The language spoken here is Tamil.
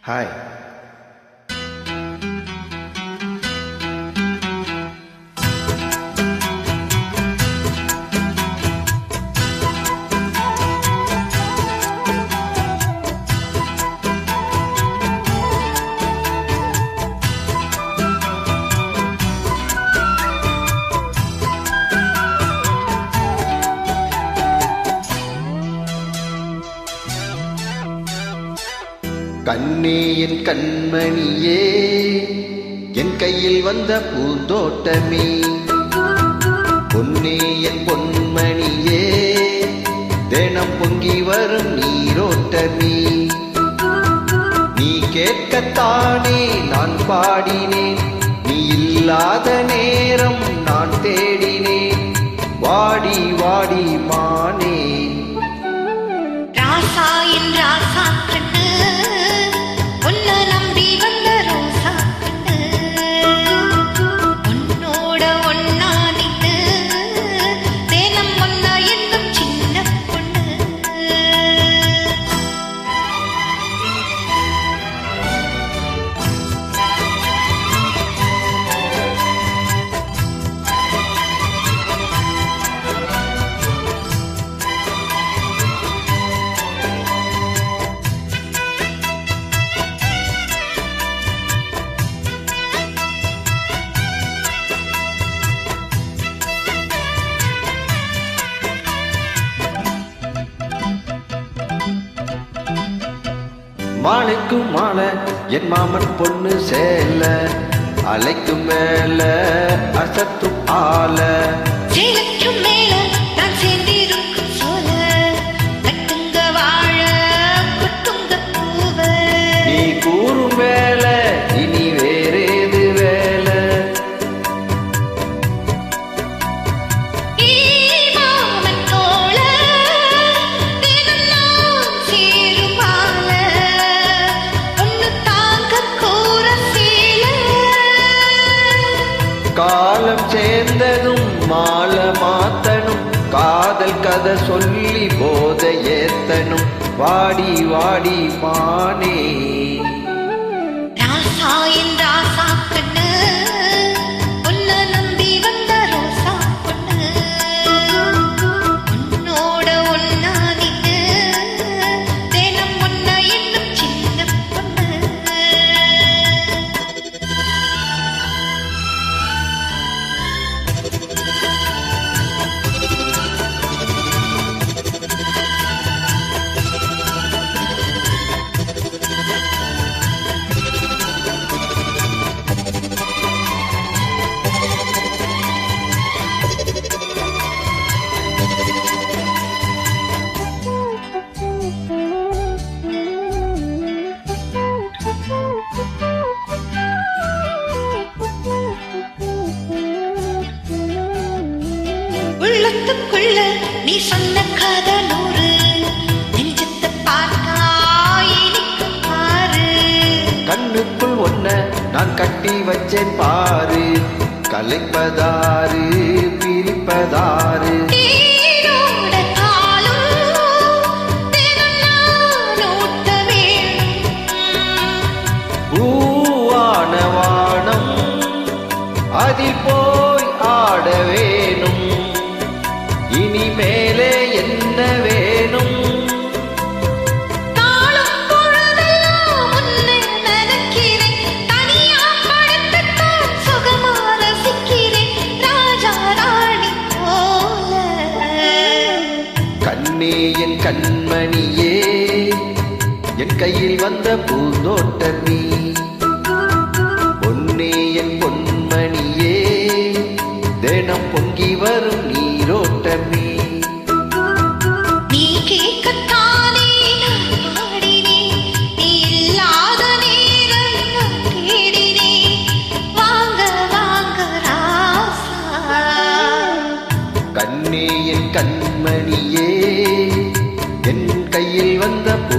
ஹாய். கண்ணே என் கண்மணியே, என் கையில் வந்த பூந்தோட்டமே, பொன்னே என் பொன்மணியே, தினம் பொங்கி வரும் நீரோட்டமே, நீ கேட்கத்தானே நான் பாடினேன், நீ இல்லாத நேரம் நான் தேடினேன், வாடி வாடி மானே. ராசா என் ராசா கண்ணு, உன்னை நம்பி வந்த ரோசா கண்ணு, உன்னோட ஒன்னா நின்னு தினம் ஒன்னா என்னும் சின்ன பொண்ணு. மாலைக்கும் மாலை என் மாமன் பொண்ணு சேல, அலைக்கும் மேல அசத்தும் ஆல, சேலக்கும் மேல நான் சேர்ந்திருக்கும் சோல, கட்டுங்க வாழ கொட்டுங்க பூவ, நீ கூறும் வேல இனி வேறேது வேல, மாமன் தோள தினம் நான் சேரும் மால, ஒன்னு தாங்க கூற சீல. காலம் சேர்ந்ததும் மாலை மாத்தனும், காதல் கதை சொல்லி போத ஏத்தனும், வாடி வாடி மானே. ராசா என் ராசா கண்ணு, உன்னை நம்பி வந்த ரோசா பொண்ணு, உன்னோட ஒன்னா நின்னு தினம் ஒன்னா என்னும் சின்ன பொண்ணு. உள்ளத்துக்குள்ள நீ சொன்ன கதை நூறு, நெஞ்சத்தை பார்த்தா இனிக்கும் பாரு, கண்ணுக்குள் ஒன்ன நான் கட்டி வச்சேன் பாரு, கலைப்பதாரு பிரிப்பதாரு, நீரோட காலும் தினம் நான் ஓட்ட வேணும், பூவான வானம் அதில் போய் ஆட வேணும், இனிமேலே என்ன வேணும், காலம் பொழுதெல்லாம் உன்னை நினைக்கிறேன், தனியா படுத்துத்தான் சுகமா ரசிக்கிறேன், ராஜா ராணி போல. கண்ணே என் கண்மணியே, என் கையில் வந்த பூந்தோட்டமே, பொன்னே என் பொன்மணியே, தினம் பொங்கி வரும் நீரோட்டமே, நீ கேட்கத்தானே நான் பாடினேன், நீ இல்லாத நேரம் நான் தேடினேன், வாங்க வாங்க ராசா. கண்ணே என் கண்மணியே, என் கையில் வந்த பூ